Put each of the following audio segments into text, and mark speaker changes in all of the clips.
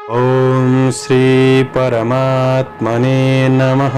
Speaker 1: ओम श्री परमात्मने नमः।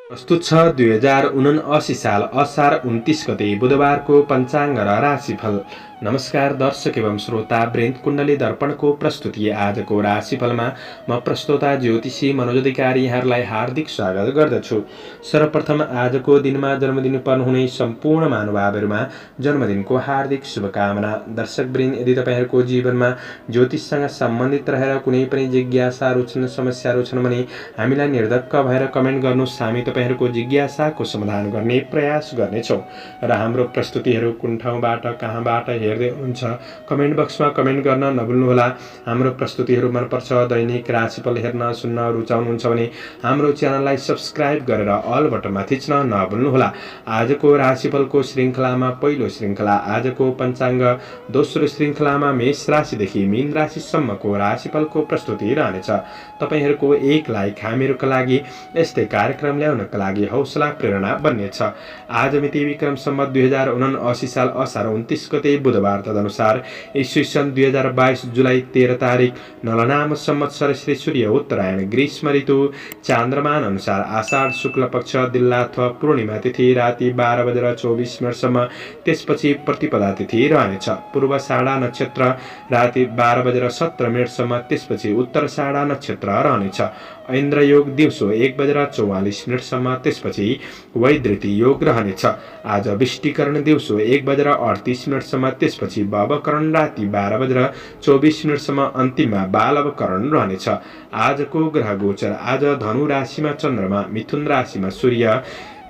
Speaker 1: प्रस्तुत छ 2079 साल असार 29 गते बुधबारको पञ्चाङ्ग र राशिफल। नमस्कार दर्शक एवं श्रोता वृन्द, कुण्डली दर्पणको प्रस्तुति आजको राशिफलमा म प्रस्तोता ज्योतिषी मनोज अधिकारी यहाँहरूलाई हार्दिक स्वागत गर्दछु। सर्वप्रथम आजको दिनमा जन्मदिन पर्नुहुने सम्पूर्ण महानुभावहरूमा जन्मदिनको हार्दिक शुभकामना। दर्शक वृन्द, यदि तपाईँहरूको जीवनमा ज्योतिषसँग सम्बन्धित रहेर कुनै पनि जिज्ञासाहरू छन्, समस्याहरू छन् भने हामीलाई निर्धक्क भएर कमेन्ट गर्नुहोस्। हामी तपाईँहरूको जिज्ञासाको समाधान गर्ने प्रयास गर्नेछौँ र हाम्रो प्रस्तुतिहरू कुन ठाउँबाट कहाँबाट हेर्दै हुनुहुन्छ कमेन्ट बक्समा कमेन्ट गर्न नभुल्नुहोला। हाम्रो प्रस्तुतिहरू मनपर्छ, दैनिक राशिफल हेर्न सुन्न रुचाउनुहुन्छ भने हाम्रो च्यानललाई सब्स्क्राइब गरेर अल बटनमा थिच्न नभुल्नुहोला। आजको राशिफलको श्रृङ्खलामा पहिलो श्रृङ्खला आजको पञ्चाङ्ग, दोस्रो श्रृङ्खलामा मेष राशिदेखि मीन राशिसम्मको राशिफलको प्रस्तुति रहनेछ। तपाईँहरूको एक लाइक हामीहरूका लागि यस्तै कार्यक्रम ल्याउनका लागि हौसला प्रेरणा बन्नेछ। आज मिति विक्रम सम्वत 2079 साल असार 29 गते बुधबार, तदनुसार ईस्वी सन् 2022 जुलाई 13 तारिक नलनाम संवत्सर श्री सूर्य उत्तरायण ग्रीष्म ऋतु चान्द्रमान अनुसार आषाढ शुक्ल पक्ष दिल्ला अथवा पूर्णिमा तिथि राति 12:24 सम्म, त्यसपछि प्रतिपदा तिथि रहनेछ। पूर्वाषाढा नक्षत्र राति 12:17 सम्म, त्यसपछि उत्तराषाढा नक्षत्र रहनेछ। ऐन्द्र योग दिउँसो 1:44 सम्म, त्यसपछि वैधृति योग रहनेछ। आज विष्टिकरण दिउँसो 1:38 सम्म, त्यसपछि भवकरण राति 12:24 सम्म, अन्तिममा बालवकरण रहनेछ। आजको ग्रह गोचर, आज धनु राशिमा चन्द्रमा, मिथुन राशिमा सूर्य,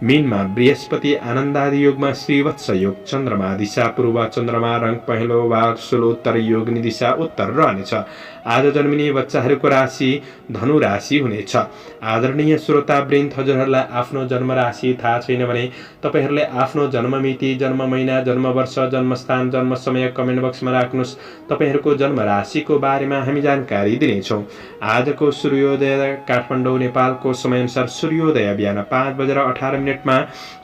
Speaker 1: मीनमा बृहस्पति, आनन्दादि योगमा श्रीवत्स योग, चन्द्रमा दिशा पूर्व, चन्द्रमा रङ पहेँलो वा सुलो, उत्तर योगनी दिशा उत्तर रहनेछ। आज जन्मिने बच्चाहरूको राशि धनु राशि हुनेछ। आदरणीय श्रोता वृन्द, हजुरहरूलाई आफ्नो जन्म राशि थाहा छैन भने तपाईँहरूले आफ्नो जन्ममिति, जन्म महिना, जन्म वर्ष, जन्मस्थान, जन्म समय कमेन्ट बक्समा राख्नुहोस्। तपाईँहरूको जन्म राशिको बारेमा हामी जानकारी दिनेछौँ। आजको सूर्योदय काठमाडौँ नेपालको समयअनुसार सूर्योदय बिहान 5:18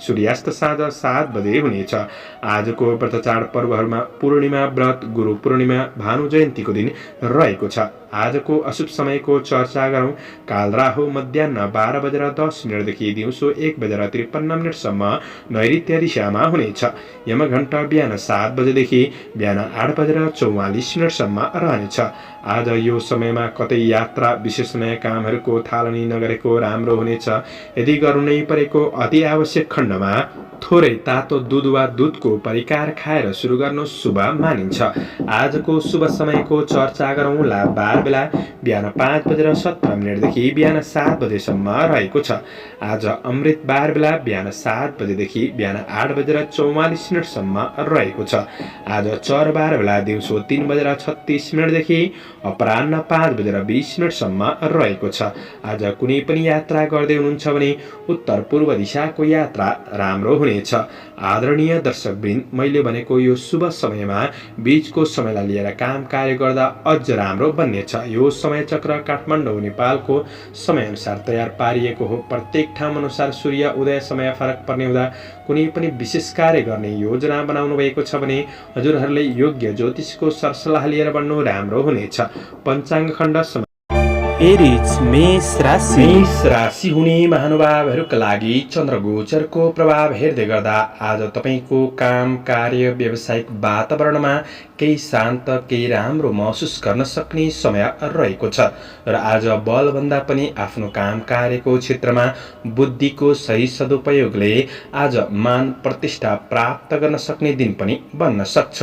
Speaker 1: सूर्यास्त साँझ 7 बजे हुनेछ। आजको व्रत चाड पर्वहरूमा पूर्णिमा व्रत, गुरु पूर्णिमा, भानु जयन्तीको दिन रहेको छ। आजको अशुभ समयको चर्चा गरौँ। काल राहु मध्याह्न 12:10 देखि दिउँसो 1:53 सम्म नैऋत्य दिशामा हुनेछ। यमघण्ट बिहान 7 बजेदेखि बिहान 8:44 सम्म रहनेछ। आज यो समयमा कतै यात्रा, विशेष नयाँ कामहरूको थालनी नगरेको राम्रो हुनेछ। यदि गर्नु नै परेको अति आवश्यक खण्डमा थोरै तातो दुध वा दुधको परिकार खाएर सुरु गर्नु शुभ मानिन्छ। आजको शुभ समयको चर्चा गरौँ। लाभ बेला बिहान 5:17 देखि बिहान 7 बजेसम्म रहेको छ। आज अमृत बार बेला बिहान 7 बजेदेखि बिहान 8:44 सम्म रहेको छ। आज चर बार बेला दिउँसो 3:36 देखि अपराह्न 5:20 सम्म रहेको छ। आज कुनै पनि यात्रा गर्दै हुनुहुन्छ भने उत्तर पूर्व दिशाको यात्रा राम्रो हुनेछ। आदरणीय दर्शकवृन्द, मैले भनेको यो शुभ समयमा बीचको समयलाई लिएर काम कार्य गर्दा अझ राम्रो बन्नेछ। यो समय चक्र काठमाडौँ नेपालको समयअनुसार तयार पारिएको हो। प्रत्येक ठाउँ अनुसार सूर्य उदय समय फरक पर्ने हुँदा कुनै पनि विशेष कार्य गर्ने योजना बनाउनु भएको छ भने हजुरहरूले योग्य ज्योतिषको सरसल्लाह लिएर बढ्नु राम्रो हुनेछ। पञ्चाङ्ग खण्ड
Speaker 2: एरिज मेष
Speaker 1: राशि हुने महानुभावहरूका लागि चन्द्रगोचरको प्रभाव हेर्दै गर्दा आज तपाईँको काम कार्य व्यावसायिक वातावरणमा केही शान्त, केही राम्रो महसुस गर्न सक्ने समय रहेको छ र आज बलभन्दा पनि आफ्नो काम कार्यको क्षेत्रमा बुद्धिको सही सदुपयोगले आज मान प्रतिष्ठा प्राप्त गर्न सक्ने दिन पनि बन्न सक्छ।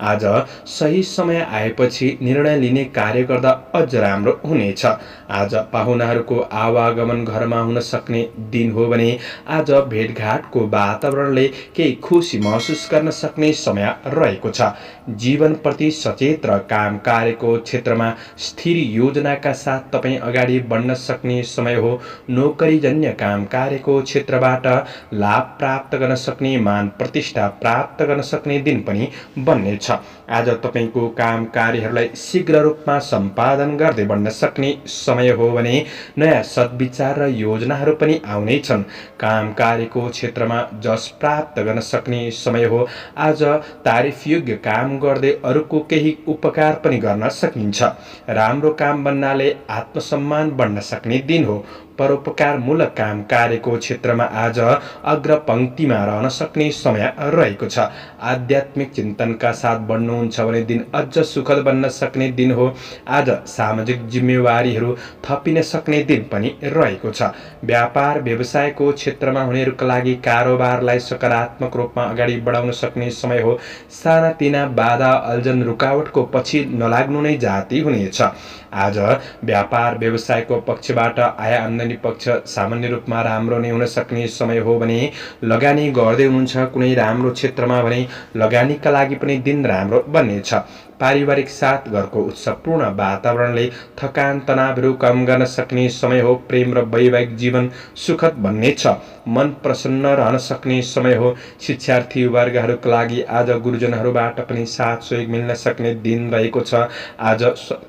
Speaker 1: आज सही समय आएपछि निर्णय लिने कार्य गर्दा अझ राम्रो हुनेछ। आज पाहुनाहरूको आवागमन घरमा हुन सक्ने दिन हो भने आज भेटघाटको वातावरणले केही खुसी महसुस गर्न सक्ने समय रहेको छ। जीवन प्रति सचेत र काम कार्यको क्षेत्रमा स्थिर योजनाका साथ तपाईँ अगाडि बढ्न सक्ने समय हो। नोकरीजन्य काम कार्यको क्षेत्रबाट लाभ प्राप्त गर्न सक्ने, मान प्रतिष्ठा प्राप्त गर्न सक्ने दिन पनि बन्नेछ। आज तपाईँको काम कार्यहरूलाई शीघ्र रूपमा सम्पादन गर्दै बढ्न सक्ने समय हो भने नयाँ सद्विचार र योजनाहरू पनि आउनै छन्। काम कार्यको क्षेत्रमा जस प्राप्त गर्न सक्ने समय हो। आज तारिफयोग्य काम गर्दै अरूको केही उपकार पनि गर्न सकिन्छ। राम्रो काम बन्नाले आत्मसम्मान बढ्न सक्ने दिन हो। परोपकारमूलक काम कार्यको क्षेत्रमा आज अग्रपङ्क्तिमा रहन सक्ने समय रहेको छ। आध्यात्मिक चिन्तनका साथ बढ्नुहुन्छ भने दिन अझ सुखद बन्न सक्ने दिन हो। आज सामाजिक जिम्मेवारीहरू थपिन सक्ने दिन पनि रहेको छ। व्यापार व्यवसायको क्षेत्रमा हुनेहरूका लागि कारोबारलाई सकारात्मक रूपमा अगाडि बढाउन सक्ने समय हो। सानातिना बाधा अल्झन रुकावटको पछि नलाग्नु नै जाति हुनेछ। आज व्यापार व्यवसायको पक्षबाट आय आम्दानी पक्ष सामान्य रूपमा राम्रो नै हुन सक्ने समय हो भने लगानी गर्दै हुनुहुन्छ कुनै राम्रो क्षेत्रमा भने लगानीका लागि पनि दिन राम्रो बन्नेछ। पारिवारिक साथ घरको उत्सवपूर्ण वातावरणले थकान तनावहरू कम गर्न सक्ने समय हो। प्रेम र वैवाहिक जीवन सुखद बन्नेछ। मन प्रसन्न रहन सक्ने समय हो। शिक्षार्थी वर्गहरूका लागि आज गुरुजनहरूबाट पनि साथ सहयोग मिल्न सक्ने दिन रहेको छ। आज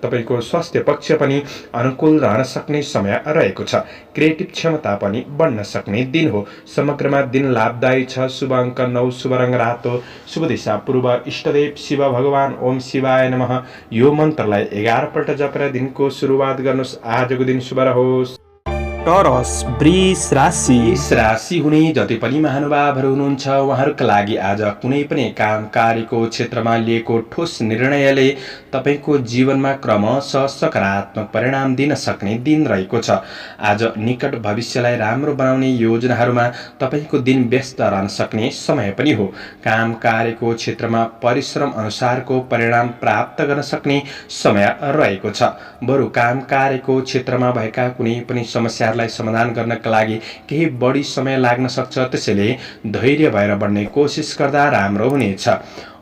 Speaker 1: तपाईको स्वास्थ्य पक्ष पनि अनुकूल रहन सक्ने समय रहेको छ। क्रिएटिभ क्षमता पनि बढ्न सक्ने दिन हो। समग्रमा दिन लाभदायी छ। शुभ अङ्क 9, शुभ रङ रातो, शुभ दिशा पूर्व, इष्टदेव शिव भगवान ओम शिवाय नमः। यो मन्त्रलाई 11 पल्ट जपेर दिनको सुरुवात गर्नुहोस्। आजको दिन शुभ रहोस्।
Speaker 2: टरस वृष राशि।
Speaker 1: वृष राशि हुने जति पनि महानुभावहरू हुनुहुन्छ उहाँहरूका लागि आज कुनै पनि काम कार्यको क्षेत्रमा लिएको ठोस निर्णयले तपाईको जीवनमा क्रमशः सकारात्मक परिणाम दिन सक्ने दिन रहेको छ। आज निकट भविष्यलाई राम्रो बनाउने योजनाहरूमा तपाईको दिन व्यस्त रहन सक्ने समय पनि हो। काम कार्यको क्षेत्रमा परिश्रम अनुसारको परिणाम प्राप्त गर्न सक्ने समय रहेको छ। बरु काम कार्यको क्षेत्रमा भएका कुनै पनि समस्याहरूलाई समाधान गर्नका लागि केही बढी समय लाग्न सक्छ। त्यसैले धैर्य भएर बढ्ने कोसिस गर्दा राम्रो हुनेछ।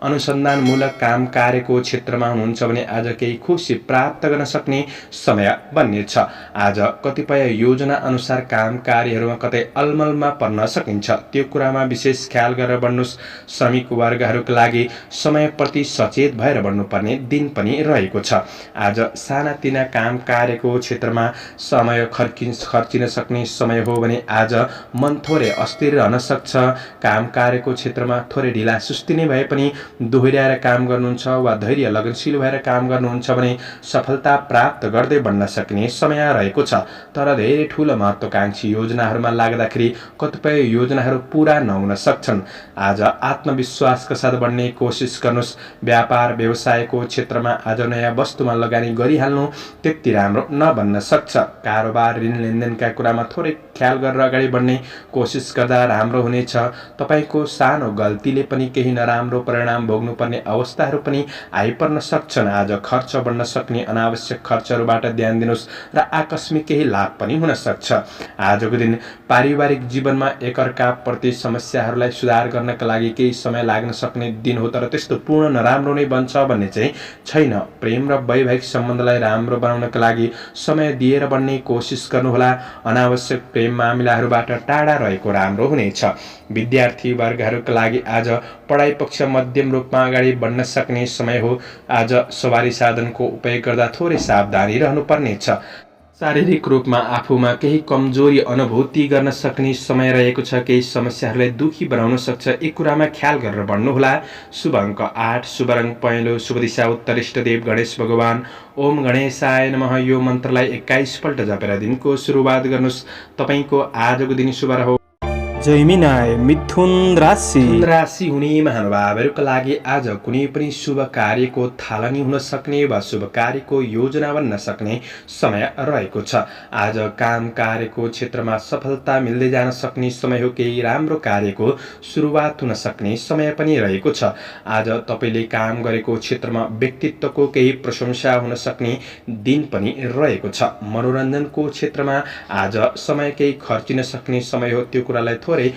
Speaker 1: अनुसन्धानमूलक काम कार्यको क्षेत्रमा हुनुहुन्छ भने आज केही खुसी प्राप्त गर्न सक्ने समय बन्नेछ। आज कतिपय योजना अनुसार काम कार्यहरूमा कतै अलमलमा पर्न सकिन्छ। त्यो कुरामा विशेष ख्याल गरेर बढ्नुहोस्। श्रमिक वर्गहरूका लागि समयप्रति सचेत भएर बढ्नुपर्ने दिन पनि रहेको छ। आज सानातिना काम कार्यको क्षेत्रमा समय खर्चिन सक्ने समय हो भने आज मन थोरै अस्थिर रहन सक्छ। काम कार्यको क्षेत्रमा थोरै ढिला सुस्ती नै भए पनि दोहोर्याएर काम गर्नुहुन्छ वा धैर्य लगनशील भएर काम गर्नुहुन्छ भने सफलता प्राप्त गर्दै बढ्न सक्ने समय रहेको छ। तर धेरै ठूलो महत्त्वकांक्षी योजनाहरूमा लाग्दाखेरि कतिपय योजनाहरू पूरा नहुन सक्छन्। आज आत्मविश्वासका साथ बढ्ने कोसिस गर्नुहोस्। व्यापार व्यवसायको क्षेत्रमा आज नयाँ वस्तुमा लगानी गरिहाल्नु त्यति राम्रो नबन्न सक्छ। कारोबार ऋण लेनदेनका कुरामा थोरै ख्याल गरेर अगाडि बढ्ने कोसिस गर्दा राम्रो हुनेछ। तपाईको सानो गल्तीले पनि केही नराम्रो परिणाम भोग्नुपर्ने अवस्थाहरू पनि आइपर्न सक्छन्। आज खर्च बढ्न सक्ने अनावश्यक खर्चहरूबाट ध्यान दिनुहोस् र आकस्मिक केही लाभ पनि हुन सक्छ। आजको दिन पारिवारिक जीवनमा एकअर्का प्रति समस्याहरूलाई सुधार गर्नका लागि केही समय लाग्न सक्ने दिन हो। तर त्यस्तो पूर्ण नराम्रो नै बन्छ भन्ने चाहिँ छैन। प्रेम र वैवाहिक सम्बन्धलाई राम्रो बनाउनका लागि समय दिएर बढ्ने कोसिस गर्नुहोला। अनावश्यक प्रेम मामिलाहरूबाट टाढा रहेको राम्रो हुनेछ। विद्यार्थी वर्गहरूका लागि आज पढाइ पक्ष मध्यम रूपमा अगाडि बढ्न सक्ने समय हो। आज सवारी साधनको उपयोग गर्दा थोरै सावधानी रहनुपर्नेछ। शारीरिक रूपमा आफूमा केही कमजोरी अनुभूति गर्न सक्ने समय रहेको छ। केही समस्याहरूलाई दुखी बनाउन सक्छ। एक कुरामा ख्याल गरेर बढ्नुहोला। शुभ अङ्क 8, शुभ रङ पहेँलो, शुभ दिशा उत्तर, इष्टदेव गणेश भगवान ओम गणेशाय नमः। यो मन्त्रलाई 21 पल्ट जपेर दिनको सुरुवात गर्नुहोस्। तपाईको आजको दिन शुभ रहोस्।
Speaker 2: जैमिनाय मिथुन राशि।
Speaker 1: मिथुन राशि हुने महानुभावहरूका लागि आज कुनै पनि शुभ कार्यको थालनी हुन सक्ने वा शुभ कार्यको योजना बन्न सक्ने समय रहेको छ। आज काम कार्यको क्षेत्रमा सफलता मिल्दै जान सक्ने समय हो। केही राम्रो कार्यको सुरुवात हुन सक्ने समय पनि रहेको छ। आज तपाईले काम गरेको क्षेत्रमा व्यक्तित्वको केही प्रशंसा हुन सक्ने दिन पनि रहेको छ। मनोरञ्जनको क्षेत्रमा आज समय केही खर्चिन सक्ने समय हो। त्यो कुरालाई थोरै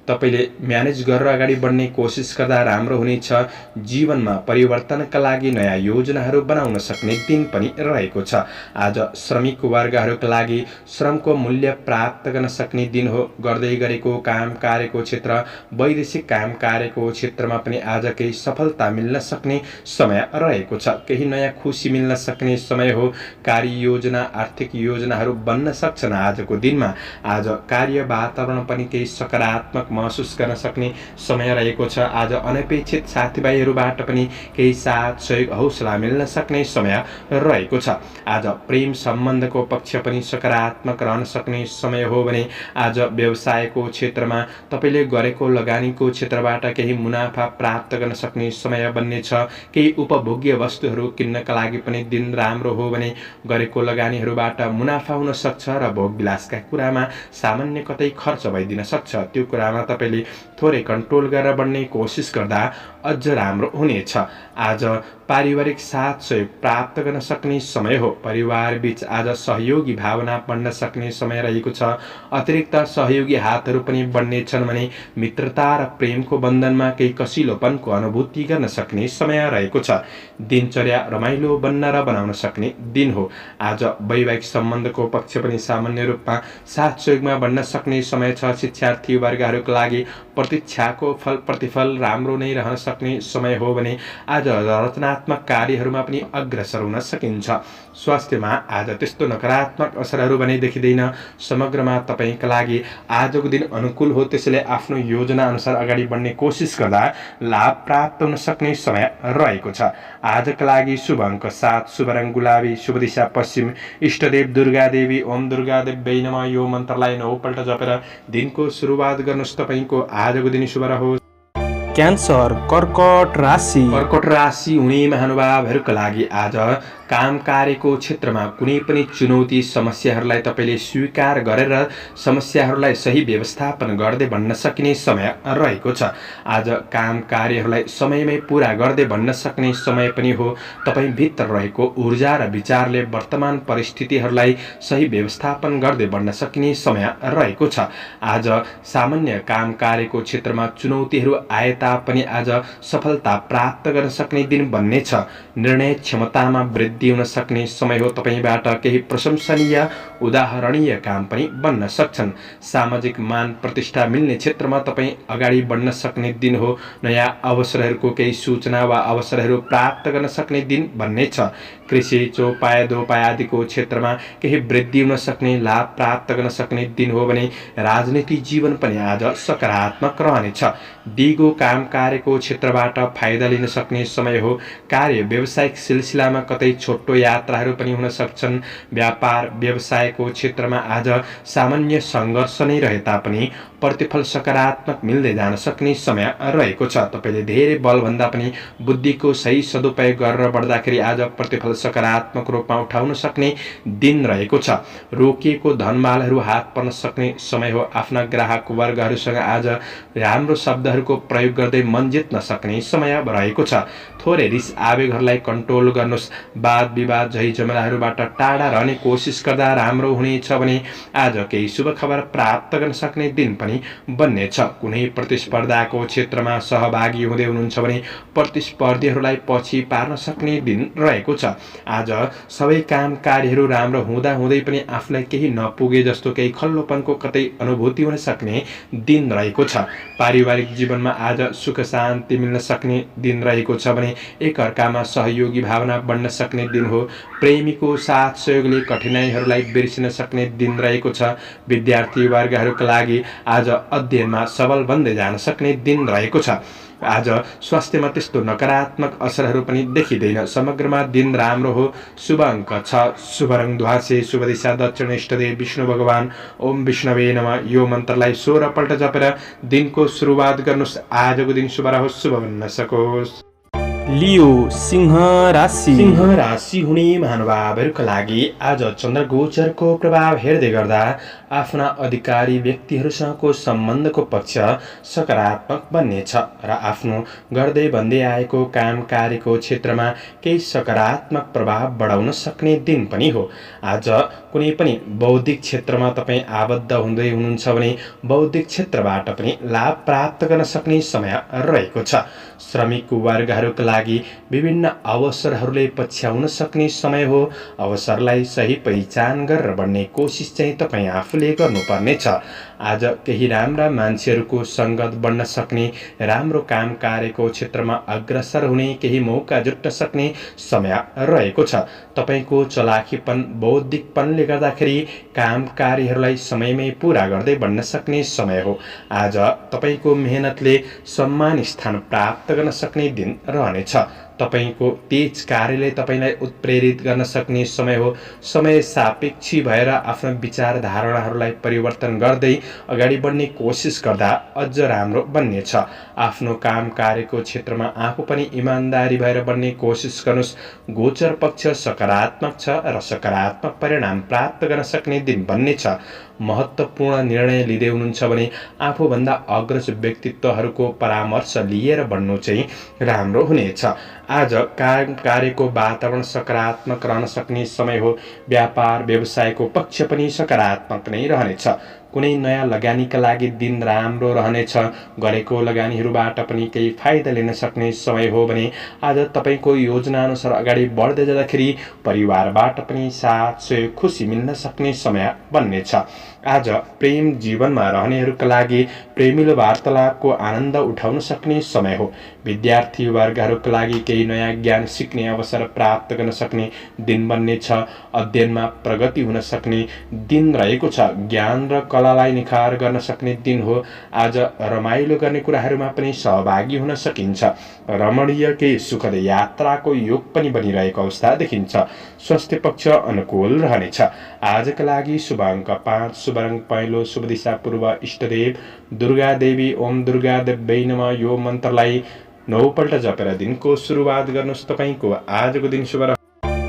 Speaker 1: तपाईँले म्यानेज गरेर अगाडि बढ्ने कोसिस गर्दा राम्रो हुनेछ। जीवनमा परिवर्तनका लागि नयाँ योजनाहरू बनाउन सक्ने दिन पनि रहेको छ। आज श्रमिक वर्गहरूका लागि श्रमको मूल्य प्राप्त गर्न सक्ने दिन हो। गर्दै गरेको काम कार्यको क्षेत्र, वैदेशिक काम कार्यको क्षेत्रमा पनि आज केही सफलता मिल्न सक्ने समय रहेको छ। केही नयाँ खुसी मिल्न सक्ने समय हो। कार्य योजना, आर्थिक योजनाहरू बन्न सक्छन् आजको दिनमा। आज कार्य वातावरण पनि केही सकारात्मक महसुस गर्न सक्ने समय रहेको छ। आज अनपेक्षित साथीभाइहरूबाट पनि केही साथ सहयोग हौसला मिल्न सक्ने समय रहेको छ। आज प्रेम सम्बन्धको पक्ष पनि सकारात्मक रहन सक्ने समय हो भने आज व्यवसायको क्षेत्रमा तपाईँले गरेको लगानीको क्षेत्रबाट केही मुनाफा प्राप्त गर्न सक्ने समय बन्नेछ। केही उपभोग्य वस्तुहरू किन्नका लागि पनि दिन राम्रो हो भने गरेको लगानीहरूबाट मुनाफा हुन सक्छ र भोगविलासका कुरामा सामान्य कतै खर्च भइदिन सक्छ। त्यो कुरामा तपाईँले थोरै कन्ट्रोल गरेर बढ्ने कोसिस गर्दा अझ राम्रो हुनेछ। आज पारिवारिक साथ सहयोग प्राप्त गर्न सक्ने समय हो। परिवार बीच आज सहयोगी भावना बढ्न सक्ने समय रहेको छ। अतिरिक्त सहयोगी हातहरू पनि बढ्नेछन् भने मित्रता र प्रेमको बन्धनमा केही कसिलोपनको अनुभूति गर्न सक्ने समय रहेको छ। दिनचर्या रमाइलो बन्न र बनाउन सक्ने दिन हो। आज वैवाहिक सम्बन्धको पक्ष पनि सामान्य रूपमा साथ सहयोगमा बढ्न सक्ने समय छ। शिक्षार्थी वर्गहरूका लागि प्रतीक्षाको प्रतिफल राम्रो नै रहन सक्ने समय हो भने आज रचनात्मक कार्यहरूमा पनि अग्रसर हुन सकिन्छ। स्वास्थ्यमा आज त्यस्तो नकारात्मक असरहरू भने देखिँदैन। समग्रमा तपाईँका लागि आजको दिन अनुकूल हो। त्यसैले आफ्नो योजना अनुसार अगाडि बढ्ने कोसिस गर्दा लाभ प्राप्त हुन सक्ने समय रहेको छ। आजका लागि शुभ अङ्क 7, शुभ रङ गुलाबी, शुभ दिशा पश्चिम, इष्टदेव दुर्गा देवी। ओम दुर्गा देवी नमः यो मन्त्रलाई 9 पल्ट जपेर दिनको सुरुवात गर्नुहोस्। तपाईँको आजको दिन शुभ रहोस्।
Speaker 2: क्यान्सर, कर्कट राशि।
Speaker 1: कर्कट राशि हुने महानुभावहरूका लागि आज काम कार्यको क्षेत्रमा कुनै पनि चुनौती समस्याहरूलाई तपाईँले स्वीकार गरेर समस्याहरूलाई सही व्यवस्थापन गर्दै भन्न सकिने समय रहेको छ। आज काम कार्यहरूलाई समयमै पूरा गर्दै भन्न सक्ने समय पनि हो। तपाईँ भित्र रहेको ऊर्जा र विचारले वर्तमान परिस्थितिहरूलाई सही व्यवस्थापन गर्दै भन्न सकिने समय रहेको छ। आज सामान्य काम कार्यको क्षेत्रमा चुनौतीहरू आए तापनि आज सफलता प्राप्त गर्न सक्ने दिन बन्नेछ। निर्णय क्षमतामा वृद्धि हुन सक्ने समय हो। तपाईबाट केही प्रशंसनीय उदाहरणीय काम पनि बन्न सक्छन्। सामाजिक मान प्रतिष्ठा मिल्ने क्षेत्रमा तपाईँ अगाडि बढ्न सक्ने दिन हो। नयाँ अवसरहरूको केही सूचना वा अवसरहरू प्राप्त गर्न सक्ने दिन बन्नेछ। कृषि, चौपाया, दोपाया आदिको क्षेत्रमा केही वृद्धि हुन सक्ने, लाभ प्राप्त गर्न सक्ने दिन हो भने राजनीतिक जीवन पनि आज सकारात्मक रहनेछ। दिगो काम कार्यको क्षेत्रबाट फाइदा लिन सक्ने समय हो। कार्य व्यावसायिक सिलसिलामा कतै छोटो यात्राहरू पनि हुन सक्छन्। व्यापार व्यवसायको क्षेत्रमा आज सामान्य सङ्घर्ष नै रहे तापनि प्रतिफल सकारात्मक मिल्दै जान सक्ने समय रहेको छ। तपाईँले धेरै बलभन्दा पनि बुद्धिको सही सदुपयोग गरेर बढ्दाखेरि आज प्रतिफल सकारात्मक रूपमा उठाउन सक्ने दिन रहेको छ। रोकिएको धनमालहरू हात पर्न सक्ने समय हो। आफ्ना ग्राहक वर्गहरूसँग आज राम्रो शब्दहरूको प्रयोग गर्दै मन जित्न सक्ने समय रहेको छ। थोरै रिस आवेगहरूलाई कन्ट्रोल गर्नुहोस्। वाद विवाद झै झमेलाहरूबाट टाढा रहने कोसिस गर्दा राम्रो हुनेछ भने आज केही शुभ खबर प्राप्त गर्न सक्ने दिन पनि बन्नेछ। कुनै प्रतिस्पर्धाको क्षेत्रमा सहभागी हुँदै हुनुहुन्छ भने प्रतिस्पर्धीहरूलाई पछि पार्न सक्ने दिन रहेको छ। आज सबै काम कार्यहरू राम्रो हुँदा हुँदै पनि आफूलाई केही नपुगे जस्तो केही खल्लोपनको कतै अनुभूति हुन सक्ने दिन रहेको छ। पारिवारिक जीवनमा आज सुख शान्ति मिल्न सक्ने दिन रहेको छ भने एकअर्कामा सहयोगी भावना बढ्न सक्ने दिन हो। प्रेमीको साथ सहयोगले कठिनाइहरूलाई बिर्सिन सक्ने दिन रहेको छ। विद्यार्थी वर्गहरूका लागि आज अध्ययनमा सबल बन्दै जान सक्ने दिन रहेको छ। आज स्वास्थ्यमा त्यस्तो नकारात्मक असरहरू पनि देखिँदैन। समग्रमा दिन राम्रो हो। शुभ अङ्क 6, शुभ रङ ध्वासे, शुभ दिशा दक्षिण, इष्टदेव विष्णु भगवान। ओम विष्णवे नमः यो मन्त्रलाई 16 पल्ट जपेर दिनको सुरुवात गर्नुहोस्। आजको दिन शुभ रहोस्, शुभ बन्न सकोस्।
Speaker 2: लियो सिंह राशि।
Speaker 1: सिंह राशि हुने महानुभावहरूका लागि आज चन्द्र गोचरको प्रभाव हेर्दै गर्दा आफ्ना अधिकारी व्यक्तिहरूसँगको सम्बन्धको पक्ष सकारात्मक बन्नेछ र आफ्नो गर्दै भन्दै आएको काम कार्यको क्षेत्रमा केही सकारात्मक प्रभाव बढाउन सक्ने दिन पनि हो। आज कुनै पनि बौद्धिक क्षेत्रमा तपाईँ आबद्ध हुँदै हुनुहुन्छ भने बौद्धिक क्षेत्रबाट पनि लाभ प्राप्त गर्न सक्ने समय रहेको छ। श्रमिक वर्गहरूका लागि विभिन्न अवसरहरूले पछ्याउन सक्ने समय हो। अवसरलाई सही पहिचान गरेर बढ्ने कोसिस चाहिँ तपाईँ आफूले गर्नुपर्नेछ। आज केही राम्रा मान्छेहरूको सङ्गत बन्न सक्ने, राम्रो काम कार्यको क्षेत्रमा अग्रसर हुने, केही मौका जुट्न सक्ने समय रहेको छ। तपाईँको चलाखीपन बौद्धिकपनले गर्दाखेरि काम कार्यहरूलाई समयमै पुरा गर्दै बढ्न सक्ने समय हो। आज तपाईँको मेहनतले सम्मान स्थान प्राप्त गर्न सक्ने दिन रहनेछ। तपाईँको तेज कार्यले तपाईँलाई उत्प्रेरित गर्न सक्ने समय हो। समय सापेक्षी भएर आफ्ना विचार धारणाहरूलाई परिवर्तन गर्दै अगाडि बढ्ने कोसिस गर्दा अझ राम्रो बन्नेछ। आफ्नो काम कार्यको क्षेत्रमा आफू पनि इमान्दारी भएर बन्ने कोसिस गर्नुहोस्। गोचर पक्ष सकारात्मक छ र सकारात्मक परिणाम प्राप्त गर्न सक्ने दिन बन्नेछ। महत्त्वपूर्ण निर्णय लिँदै हुनुहुन्छ भने आफूभन्दा अग्रज व्यक्तित्वहरूको परामर्श लिएर बढ्नु चाहिँ राम्रो हुनेछ। आज काम कार्यको वातावरण सकारात्मक रहन सक्ने समय हो। व्यापार व्यवसायको पक्ष पनि सकारात्मक नै रहनेछ। कुनै नयाँ लगानीका लागि दिन राम्रो रहनेछ। गरेको लगानीहरूबाट पनि केही फाइदा लिन सक्ने समय हो भने आज तपाईँको योजनाअनुसार अगाडि बढ्दै जाँदाखेरि परिवारबाट पनि साथ सहयोग खुसी मिल्न सक्ने समय बन्नेछ। आज प्रेम जीवनमा रहनेहरूका लागि प्रेमिलो वार्तालापको आनन्द उठाउन सक्ने समय हो। विद्यार्थी वर्गहरूका लागि केही नयाँ ज्ञान सिक्ने अवसर प्राप्त गर्न सक्ने दिन बन्नेछ। अध्ययनमा प्रगति हुन सक्ने दिन रहेको छ। ज्ञान र कलालाई निखार गर्न सक्ने दिन हो। आज रमाइलो गर्ने कुराहरूमा पनि सहभागी हुन सकिन्छ। रमणीय केही सुखद यात्राको योग पनि बनिरहेको अवस्था देखिन्छ। स्वास्थ्य पक्ष अनुकूल रहनेछ। आजका लागि शुभ अङ्क 5, शुभ रङ पहेँलो, शुभ दिशा पूर्व, इष्टदेव दुर्गा देवी। ओम दुर्गा देव्यै नमः यो मन्त्रलाई 9 पल्ट जपेर दिनको सुरुवात गर्नुहोस्। तपाईँको आजको दिन शुभ।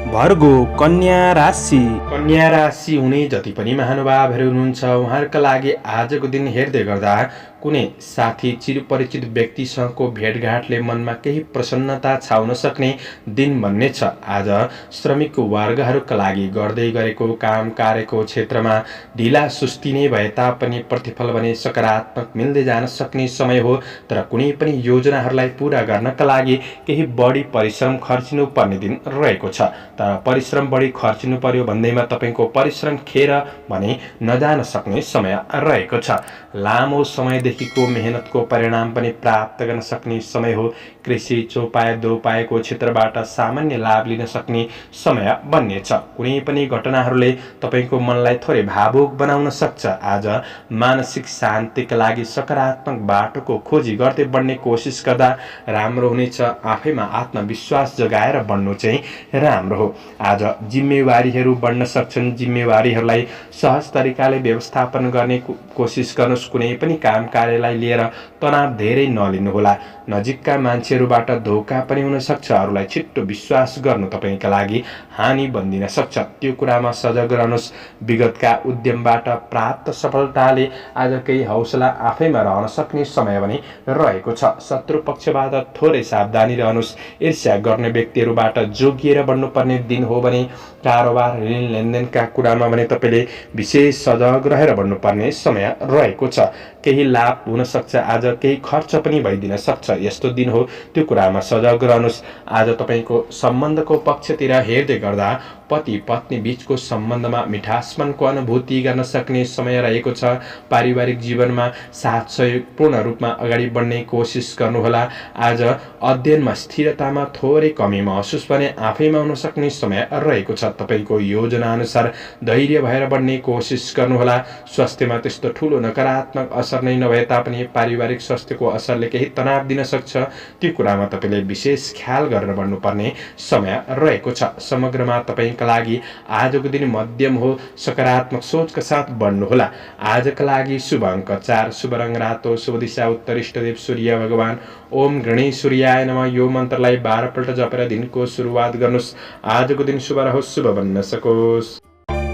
Speaker 2: भर्गो कन्या राशि।
Speaker 1: कन्या राशि हुने जति पनि महानुभावहरू हुनुहुन्छ उहाँहरूका लागि आजको दिन हेर्दै गर्दा कुनै साथी चिरपरिचित व्यक्तिसँगको भेटघाटले मनमा केही प्रसन्नता छाउन सक्ने दिन बन्नेछ। आज श्रमिक वर्गहरूका लागि गर्दै गरेको काम कार्यको क्षेत्रमा ढिला सुस्ती नै भए तापनि प्रतिफल भने सकारात्मक मिल्दै जान सक्ने समय हो। तर कुनै पनि योजनाहरूलाई पुरा गर्नका लागि केही बढी परिश्रम खर्चिनु पर्ने दिन रहेको छ। तर परिश्रम बढी खर्चिनु पर्यो भन्दैमा तपाईँको परिश्रम खेर भने नजान सक्ने समय रहेको छ। लामो समयदेखिको मेहनतको परिणाम पनि प्राप्त गर्न सक्ने समय हो। कृषि चौपाए दोपाएको क्षेत्रबाट सामान्य लाभ लिन सक्ने समय बन्नेछ। कुनै पनि घटनाहरूले तपाईँको मनलाई थोरै भावुक बनाउन सक्छ। आज मानसिक शान्तिका लागि सकारात्मक बाटोको खोजी गर्दै बढ्ने कोसिस गर्दा राम्रो हुनेछ। आफैमा आत्मविश्वास जगाएर बढ्नु चाहिँ राम्रो हो। आज जिम्मेवारीहरू बढ्न सक्छन्। जिम्मेवारीहरूलाई सहज तरिकाले व्यवस्थापन गर्ने कोसिस गर्नुहोस्। कुनै पनि काम कार्यलाई लिएर तनाव धेरै नलिनुहोला। नजिकका मान्छेहरूबाट धोका पनि हुन सक्छ। अरूलाई छिट्टो विश्वास गर्नु तपाईँका लागि हानि बन्दिन सक्छ। त्यो कुरामा सजग रहनुहोस्। विगतका उद्यमबाट प्राप्त सफलताले आज केही हौसला आफैमा रहन सक्ने समय पनि रहेको छ। शत्रु पक्षबाट थोरै सावधानी रहनुहोस्। ईर्ष्या गर्ने व्यक्तिहरूबाट जोगिएर बढ्नुपर्ने दिन हो भने कारोबार ऋण लेनदेनका कुरामा भने तपाईँले विशेष सजग रहेर बढ्नुपर्ने समय रहेको छ। केही लाभ हुन सक्छ। आज केही खर्च पनि भइदिन सक्छ। यस्तो दिन हो। त्यो कुरामा सजग रहनुहोस्। आज तपाईँको सम्बन्धको पक्षतिर हेर्दै गर्दा पति पत्नी बीचको सम्बन्धमा मिठासपनको अनुभूति गर्न सक्ने समय रहेको छ। पारिवारिक जीवनमा साथ सहयोग पूर्ण रूपमा अगाडि बढ्ने कोसिस गर्नुहोला। आज अध्ययनमा स्थिरतामा थोरै कमी महसुस भने आफैमा हुन सक्ने समय रहेको छ। तपाईँको योजना अनुसार धैर्य भएर बढ्ने कोसिस गर्नुहोला। स्वास्थ्यमा त्यस्तो ठुलो नकारात्मक असर नै नभए तापनि पारिवारिक स्वास्थ्यको असरले केही तनाव दिन सक्छ। त्यो कुरामा तपाईँले विशेष ख्याल गरेर बढ्नुपर्ने समय रहेको छ। समग्रमा तपाईँ तपाईँका लागि आजको दिन मध्यम हो, सकारात्मक सोचका साथ बढ्नुहोला। आजका लागि शुभ अङ्क 4, शुभ रङ रातो, शुभ दिशा उत्तर, इष्टदेव सूर्य भगवान। ओम गणेश सूर्याय नमः। यो मन्त्रलाई 12 पल्ट जपेर दिनको सुरुवात गर्नुहोस्। आजको दिन शुभ रहोस्, शुभ बन्न सकोस्।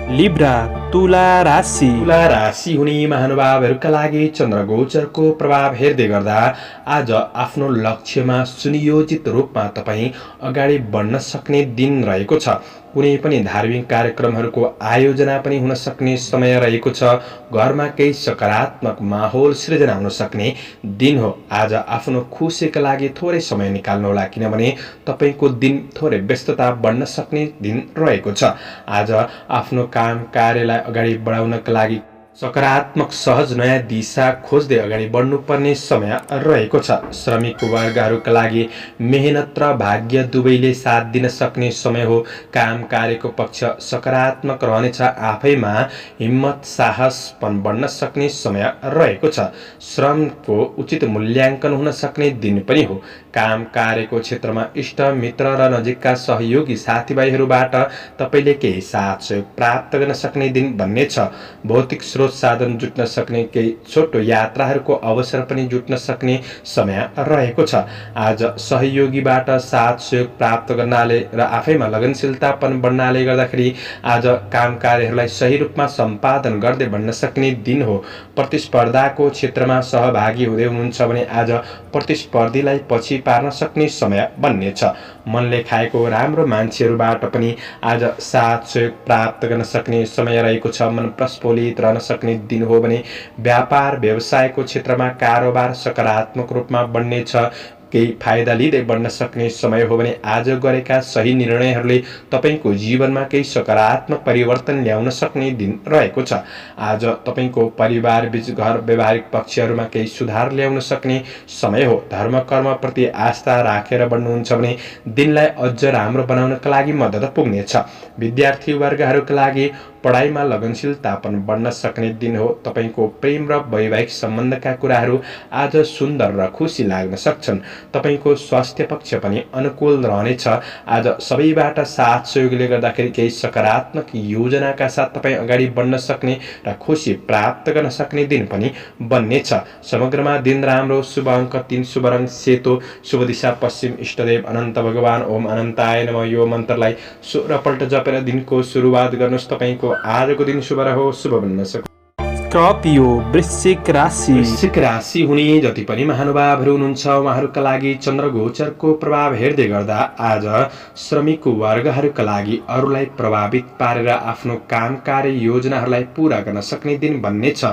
Speaker 2: लिब्रा तुला राशि।
Speaker 1: तुला राशि हुने महानुभावहरूका लागि चन्द्र गोचरको प्रभाव हेर्दै गर्दा आज आफ्नो लक्ष्यमा सुनियोजित रूपमा तपाईँ अगाडि बढ्न सक्ने दिन रहेको छ। कुनै पनि धार्मिक कार्यक्रमहरूको आयोजना पनि हुन सक्ने समय रहेको छ। घरमा केही सकारात्मक माहौल सृजना हुन सक्ने दिन हो। आज आफ्नो खुसीका लागि थोरै समय निकाल्नुहोला, किनभने तपाईँको दिन थोरै व्यस्तता बढ्न सक्ने दिन रहेको छ। आज आफ्नो काम कार्यलाई अगाडि बढाउनका लागि सकारात्मक सहज नयाँ दिशा खोज्दै अगाडि बढ्नुपर्ने समय रहेको छ। श्रमिक वर्गहरूका लागि मेहनत र भाग्य दुवैले साथ दिन सक्ने समय हो। काम कार्यको पक्ष सकारात्मक रहनेछ। आफैमा हिम्मत साहसपन बढ्न सक्ने समय रहेको छ। श्रमको उचित मूल्याङ्कन हुन सक्ने दिन पनि हो। काम कार्यको क्षेत्रमा इष्ट मित्र र नजिकका सहयोगी साथीभाइहरूबाट तपाईँले केही साथ सहयोग प्राप्त गर्न सक्ने दिन बन्नेछ। भौतिक साधन जुट्न सक्ने, केही छोटो यात्राहरूको अवसर पनि जुट्न सक्ने समय रहेको छ। आज सहयोगीबाट साथ सहयोग प्राप्त गर्नाले र आफैमा लगनशीलतापन बढ्नाले गर्दाखेरि आज काम कार्यहरूलाई सही रूपमा सम्पादन गर्दै बढ्न सक्ने दिन हो। प्रतिस्पर्धाको क्षेत्रमा सहभागी हुँदै हुनुहुन्छ भने आज प्रतिस्पर्धीलाई पछि पार्न सक्ने समय बन्नेछ। मनले खाएको राम्रो मान्छेहरूबाट पनि आज साथ सहयोग प्राप्त गर्न सक्ने समय रहेको छ। मन प्रस्फुलित रहन सक्ने दिन हो भने व्यापार व्यवसायको क्षेत्रमा कारोबार सकारात्मक रूपमा बढ्नेछ। केही फाइदा लिँदै बढ्न सक्ने समय हो भने आज गरेका सही निर्णयहरूले तपाईँको जीवनमा केही सकारात्मक परिवर्तन ल्याउन सक्ने दिन रहेको छ। आज तपाईँको परिवार बीच घर व्यवहारिक पक्षहरूमा केही सुधार ल्याउन सक्ने समय हो। धर्म कर्मप्रति आस्था राखेर बढ्नुहुन्छ भने दिनलाई अझ राम्रो बनाउनका लागि मद्दत पुग्नेछ। विद्यार्थी वर्गहरूका लागि पढाइमा लगनशीलतापन बढ्न सक्ने दिन हो। तपाईँको प्रेम र वैवाहिक सम्बन्धका कुराहरू आज सुन्दर र खुसी लाग्न सक्छन्। तपाईँको स्वास्थ्य पक्ष पनि अनुकूल रहनेछ। आज सबैबाट साथ सहयोगले गर्दाखेरि केही सकारात्मक योजनाका साथ तपाईँ अगाडि बढ्न सक्ने र खुसी प्राप्त गर्न सक्ने दिन पनि बन्नेछ। समग्रमा दिन राम्रो। शुभ अङ्क 3, शुभ रङ सेतो, शुभ दिशा पश्चिम, इष्टदेव अनन्त भगवान। ओम अनन्ताय नमः। यो मन्त्रलाई 16 पल्ट जपेर दिनको सुरुवात गर्नुहोस्। तपाईँको आजको दिन शुभ रहोस्, शुभ बन्न सकोस्।
Speaker 2: स्कर्पियो वृश्चिक राशि।
Speaker 1: वृश्चिक राशि हुने जति पनि महानुभावहरू हुनुहुन्छ उहाँहरूका लागि चन्द्र गोचरको प्रभाव हेर्दै गर्दा आज श्रमिक वर्गहरूका लागि अरूलाई प्रभावित पारेर आफ्नो काम कार्य योजनाहरूलाई पूरा गर्न सक्ने दिन बन्नेछ।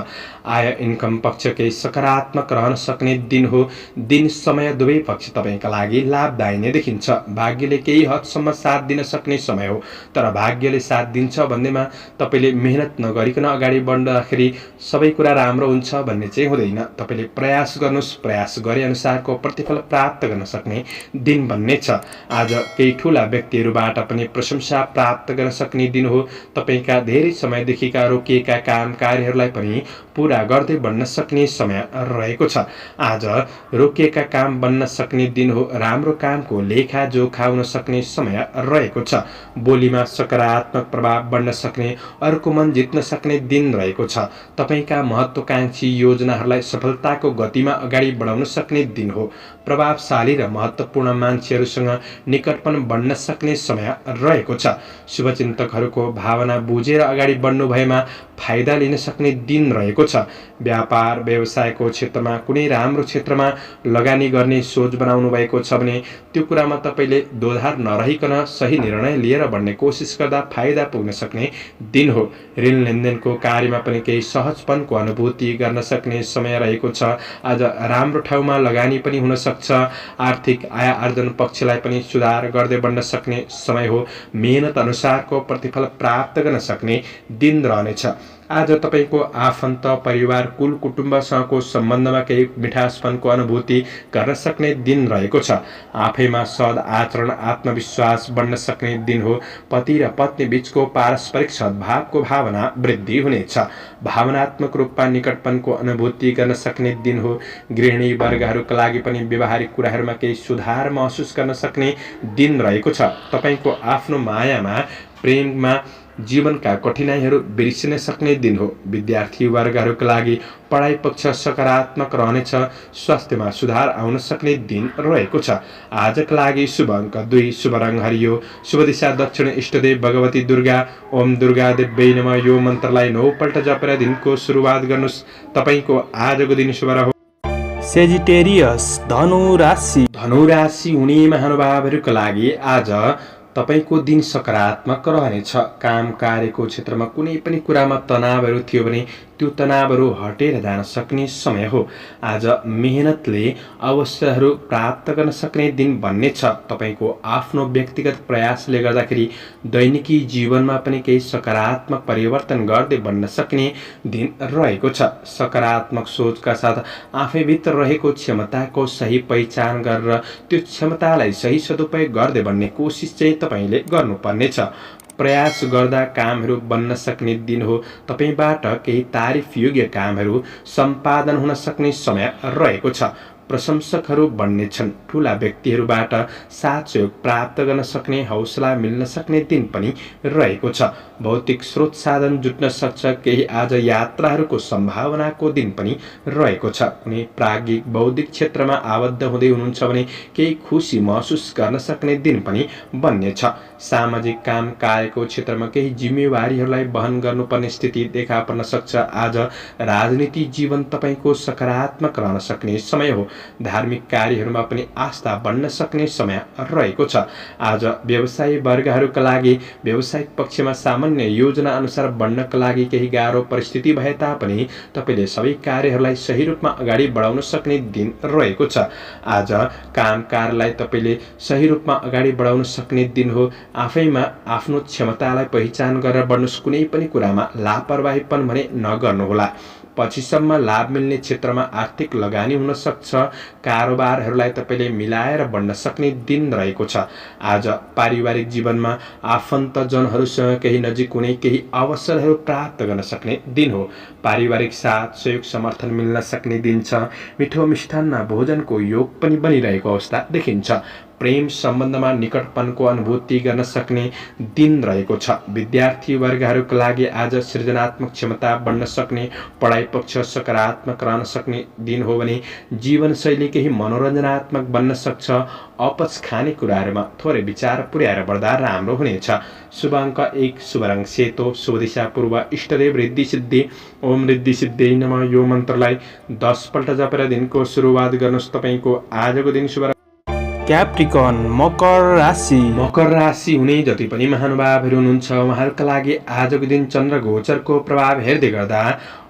Speaker 1: आय इन्कम पक्ष केही सकारात्मक रहन सक्ने दिन हो। दिन समय दुवै पक्ष तपाईँका लागि लाभदायी नै देखिन्छ। भाग्यले केही हदसम्म साथ दिन सक्ने समय हो, तर भाग्यले साथ दिन्छ भन्दैमा तपाईँले मेहनत नगरिकन अगाडि बढ्दाखेरि सबै कुरा राम्रो हुन्छ भन्ने चाहिँ हुँदैन। तपाईँले प्रयास गर्नुहोस्, प्रयास गरे अनुसारको प्रतिफल प्राप्त गर्न सक्ने दिन बन्नेछ। आज केही ठुला व्यक्तिहरूबाट पनि प्रशंसा प्राप्त गर्न सक्ने दिन हो। तपाईँका धेरै समयदेखिका रोकिएका काम कार्यहरूलाई पनि पूरा गर्दै बढ्न सक्ने समय रहेको छ। आज रोकिएका काम बन्न सक्ने दिन हो। राम्रो कामको लेखाजोखा हुन सक्ने समय रहेको छ। बोलीमा सकारात्मक प्रभाव बढ्न सक्ने, अर्को मन जित्न सक्ने दिन रहेको छ। तपाईँका महत्त्वकांक्षी योजनाहरूलाई सफलताको गतिमा अगाडि बढाउन सक्ने दिन हो। प्रभावशाली र महत्त्वपूर्ण मान्छेहरूसँग निकटपन बढ्न सक्ने समय रहेको छ। शुभचिन्तकहरूको भावना बुझेर अगाडि बढ्नु भएमा फाइदा लिन सक्ने दिन रहेको छ। व्यापार व्यवसायको क्षेत्रमा कुनै राम्रो क्षेत्रमा लगानी गर्ने सोच बनाउनु भएको छ भने त्यो कुरामा तपाईँले दोधार नरहिकन सही निर्णय लिएर बढ्ने कोसिस गर्दा फाइदा पुग्न सक्ने दिन हो। ऋण लेनदेनको कार्यमा पनि केही सहजपनको अनुभूति गर्न सक्ने समय रहेको छ। आज राम्रो ठाउँमा लगानी पनि हुन सक्छ। आर्थिक आय आर्जन पक्षलाई पनि सुधार गर्दै बढ्न सक्ने समय हो। मेहनत अनुसारको प्रतिफल प्राप्त गर्न सक्ने दिन रहनेछ। आज तपाईको आफन्त परिवार कुल कुटुम्बसँगको सम्बन्धमा केही मिठासपनको अनुभूति गर्न सक्ने दिन रहेको छ। आफैमा सद आचरण आत्मविश्वास बढ्न सक्ने दिन हो। पति र पत्नी बीचको पारस्परिक सद्भावको भावना वृद्धि हुनेछ। भावनात्मक रूपमा निकटपनको अनुभूति गर्न सक्ने दिन हो। गृहिणी वर्गहरूका लागि पनि व्यवहारिक कुराहरूमा केही सुधार महसुस गर्न सक्ने दिन रहेको छ। तपाईको आफ्नो मायामा प्रेममा जीवनका कठिनाइहरू बिर्सिन सक्ने दिन हो। विद्यार्थी वर्गहरूका लागि पढाइ पक्ष सकारात्मक रहनेछ। स्वास्थ्यमा सुधार आउन सक्ने दिन रहेको छ। आजका लागि शुभ अङ्क 2, शुभ रङ हरियो, शुभ दिशा दक्षिण, इष्टदेव भगवती दुर्गा। ओम दुर्गा देव्यै नमः। यो मन्त्रलाई 9 पल्ट जपेर दिनको सुरुवात गर्नुहोस्। तपाईको आजको दिन शुभ रहोस्।
Speaker 2: सेजिटेरियस धनु राशि।
Speaker 1: धनु राशि हुने महानुभावहरूका लागि आज तपाईको दिन सकारात्मक रहनेछ। काम कार्यको क्षेत्रमा कुनै पनि कुरामा तनावहरू थियो भने त्यो तनावहरू हटेर जान सक्ने समय हो। आज मेहनतले अवसरहरू प्राप्त गर्न सक्ने दिन बन्ने छ। तपाईको आफ्नो व्यक्तिगत प्रयासले गर्दाखेरि दैनिकी जीवनमा पनि केही सकारात्मक परिवर्तन गर्दै बन्न सक्ने दिन रहेको छ। सकारात्मक सोचका साथ आफैभित्र रहेको क्षमताको सही पहिचान गरेर त्यो क्षमतालाई सही सदुपयोग गर्दै बन्ने कोसिस चाहिँ तपाईले गर्नुपर्नेछ। प्रयास गर्दा कामहरू बन्न सक्ने दिन हो। तपाईबाट केही तारिफ योग्य कामहरू सम्पादन हुन सक्ने समय रहेको छ। प्रशंसकहरू बन्नेछन्। ठूला व्यक्तिहरूबाट साथ सहयोग प्राप्त गर्न सक्ने हौसला मिल्न सक्ने दिन पनि रहेको छ। भौतिक स्रोत साधन जुट्न सक्छ। केही आज यात्राहरूको सम्भावनाको दिन पनि रहेको छ। कुनै प्राज्ञिक बौद्धिक क्षेत्रमा आबद्ध हुँदै हुनुहुन्छ भने केही खुसी महसुस गर्न सक्ने दिन पनि बन्नेछ। सामाजिक काम कार्यको क्षेत्रमा केही जिम्मेवारीहरूलाई वहन गर्नुपर्ने स्थिति देखा पर्न सक्छ। आज राजनीति जीवन तपाईको सकारात्मक रहन सक्ने समय हो। धार्मिक कार्यहरूमा पनि आस्था बढ्न सक्ने समय रहेको छ। आज व्यवसायी वर्गहरूका लागि व्यावसायिक पक्षमा सामान्य योजना अनुसार बढ्नका लागि केही गाह्रो परिस्थिति भए तापनि तपाईले सबै कार्यहरूलाई सही रूपमा अगाडि बढाउन सक्ने दिन रहेको छ। आज कामकारलाई तपाईले सही रूपमा अगाडि बढाउन सक्ने दिन हो। आफैमा आफ्नो क्षमतालाई पहिचान गरेर बढ्नुहोस्। कुनै पनि कुरामा लापरवाहीपन भने नगर्नुहोला। पछिसम्म लाभ मिल्ने क्षेत्रमा आर्थिक लगानी हुन सक्छ। कारोबारहरूलाई तपाईले मिलाएर बढ्न सक्ने दिन रहेको छ। आज पारिवारिक जीवनमा आफन्तजनहरूसँग केही नजिक हुने केही अवसरहरू प्राप्त गर्न सक्ने दिन हो। पारिवारिक साथ सहयोग समर्थन मिल्न सक्ने दिन छ। मिठो मिष्टान्न भोजनको योग पनि बनिरहेको अवस्था देखिन्छ। प्रेम सम्बन्धमा निकटपनको अनुभूति गर्न सक्ने दिन रहेको छ। विद्यार्थी वर्गहरूका लागि आज सृजनात्मक क्षमता बढ्न सक्ने, पढाइ पक्ष सकारात्मक रहन सक्ने दिन हो भने जीवनशैली केही मनोरञ्जनात्मक बन्न सक्छ। अपच खाने कुराहरूमा थोरै विचार पुर्याएर बढ्दा राम्रो हुनेछ। शुभ अङ्क 1, शुभ रङ सेतो, शुभ दिशा पूर्व, इष्टदेव रिद्धि सिद्धि। ओम रिद्धि सिद्धियै नमः। यो मन्त्रलाई 10 पल्ट जपेर दिनको सुरुवात गर्नुहोस्। तपाईको आजको दिन शुभ।
Speaker 2: क्याप्रिकन मकर राशि।
Speaker 1: मकर राशि हुने जति पनि महानुभावहरू हुनुहुन्छ उहाँहरूका लागि आजको दिन चन्द्र गोचरको प्रभाव हेर्दै गर्दा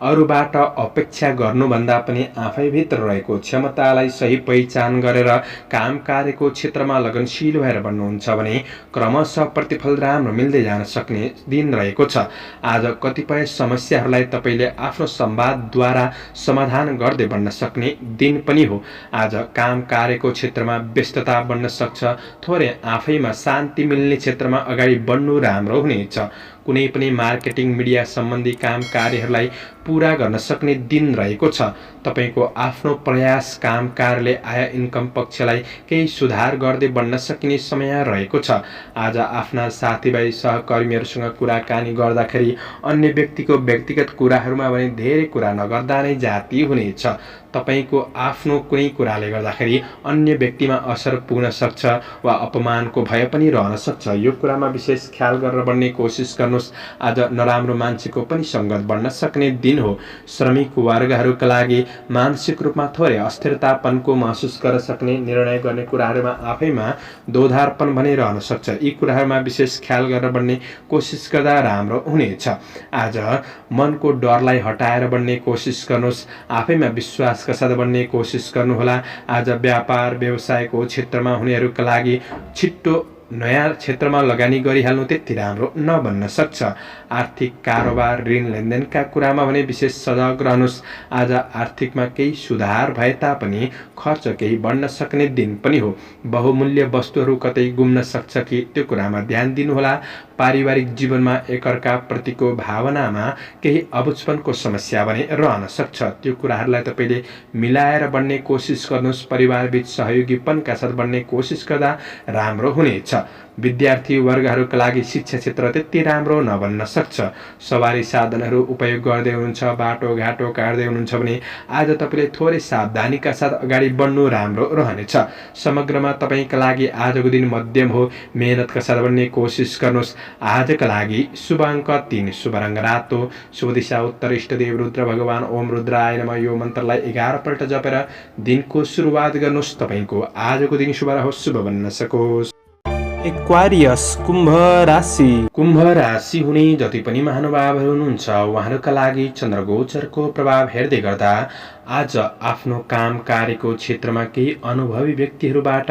Speaker 1: अरूबाट अपेक्षा गर्नुभन्दा पनि आफैभित्र रहेको क्षमतालाई सही पहिचान गरेर काम कार्यको क्षेत्रमा लगनशील भएर बन्नुहुन्छ भने क्रमशः प्रतिफल राम्रो मिल्दै जान सक्ने दिन रहेको छ। आज कतिपय समस्याहरूलाई तपाईले आफ्नो संवादद्वारा समाधान गर्दै बन्न सक्ने दिन पनि हो। आज काम कार्यको क्षेत्रमा व्यस्तता बढ्न सक्छ। थोरै आफैमा शान्ति मिल्ने क्षेत्रमा अगाडि बढ्नु राम्रो हुनेछ। कुनै पनि मार्केटिङ मिडिया सम्बन्धी काम कार्यहरूलाई पूरा गर्न सक्ने दिन रहेको छ। तपाईको आफ्नो प्रयास काम कार्यले आय इन्कम पक्षलाई केही सुधार गर्दै बढ्न सकिने समय रहेको छ। आज आफ्ना साथीभाइ सहकर्मीहरूसँग कुराकानी गर्दाखेरि अन्य व्यक्तिको व्यक्तिगत कुराहरूमा भने धेरै कुरा नगर्दा नै जाती हुनेछ। तपाईको आफ्नो कुनै कुराले गर्दाखेरि अन्य व्यक्तिमा असर पुग्न सक्छ वा अपमानको भय पनि रहन सक्छ। यो कुरामा विशेष ख्याल गरेर बढ्ने कोसिस गर्नुहोस्। आज नराम्रो मान्छेको पनि सङ्गत बढ्न सक्ने दिन हो। श्रमिक वर्गहरूका लागि मानसिक रूपमा थोरै अस्थिरतापनको महसुस गर्न सक्ने, निर्णय गर्ने कुराहरूमा आफैमा दोधारपन भने रहन सक्छ। यी कुराहरूमा विशेष ख्याल गरेर बढ्ने कोसिस गर्दा राम्रो हुनेछ। आज मनको डरलाई हटाएर बढ्ने कोसिस गर्नुहोस्। आफैमा विश्वासका साथ बढ्ने कोसिस गर्नुहोला। आज व्यापार व्यवसायको क्षेत्रमा हुनेहरूका लागि छिट्टो नयाँ क्षेत्रमा लगानी गरिहाल्नु त्यति राम्रो नबन्न सक्छ। आर्थिक कारोबार ऋण लेनदेनका कुरामा भने विशेष सजग रहनुहोस्। आज आर्थिकमा केही सुधार भए तापनि खर्च केही बढ्न सक्ने दिन पनि हो। बहुमूल्य वस्तुहरू कतै गुम्न सक्छ कि त्यो कुरामा ध्यान दिनुहोला। पारिवारिक जीवनमा एकअर्का प्रतिको भावनामा केही अबुझपनको समस्या भने रहन सक्छ। त्यो कुराहरूलाई तपाईँले मिलाएर बढ्ने कोसिस गर्नुहोस्। परिवारबीच सहयोगीपनका साथ बढ्ने कोसिस गर्दा राम्रो हुनेछ। विद्यार्थी वर्गहरूका लागि शिक्षा क्षेत्र त्यति राम्रो नबन्न सक्छ। सवारी साधनहरू उपयोग गर्दै हुनुहुन्छ, बाटोघाटो काट्दै हुनुहुन्छ भने आज तपाईँले थोरै सावधानीका साथ अगाडि बढ्नु राम्रो रहनेछ। समग्रमा तपाईँका लागि आजको दिन मध्यम हो। मेहनतका साथ बढ्ने कोसिस गर्नुहोस्। आजका लागि शुभ अङ्क 3, शुभ रङ रातो, शुभ दिशा उत्तर, इष्टदेव रुद्र भगवान ओम रुद्राय नमः यो मन्त्रलाई 11 पल्ट जपेर दिनको सुरुवात गर्नुहोस्। तपाईँको आजको दिन शुभ रहोस्, शुभ बन्न सकोस्।
Speaker 2: एक्वारियस कुम्भ राशि।
Speaker 1: कुम्भ राशि हुने जति पनि महानुभावहरू हुनुहुन्छ उहाँहरूका लागि चन्द्रगोचरको प्रभाव हेर्दै गर्दा आज आफ्नो काम कार्यको क्षेत्रमा केही अनुभवी व्यक्तिहरूबाट